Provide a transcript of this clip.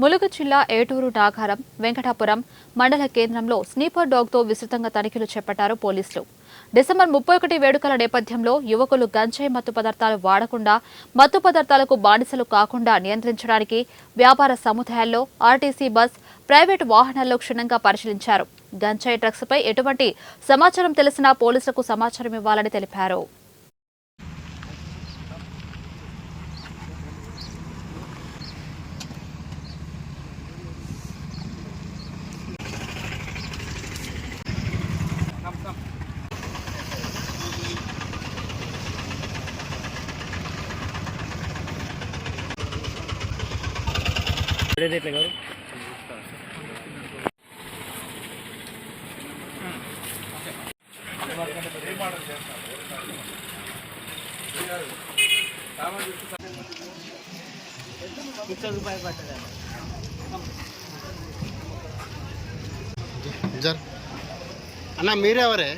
ములుగు జిల్లా ఏటూరు నాగారం వెంకటాపురం మండల కేంద్రంలో స్నీపర్ డాగ్తో విస్తృతంగా తనిఖీలు చేపట్టారు పోలీసులు. డిసెంబర్ 31 వేడుకల నేపథ్యంలో యువకులు గంజాయి మత్తు పదార్థాలు వాడకుండా, మత్తు పదార్థాలకు బానిసలు కాకుండా నియంత్రించడానికి వ్యాపార సముదాయాల్లో, ఆర్టీసీ బస్, ప్రైవేటు వాహనాల్లో క్షుణ్ణంగా పరిశీలించారు. గంజాయి డ్రగ్స్పై ఎటువంటి సమాచారం తెలిసినా పోలీసులకు సమాచారం ఇవ్వాలని తెలిపారు. అన్నా మీరెవరే?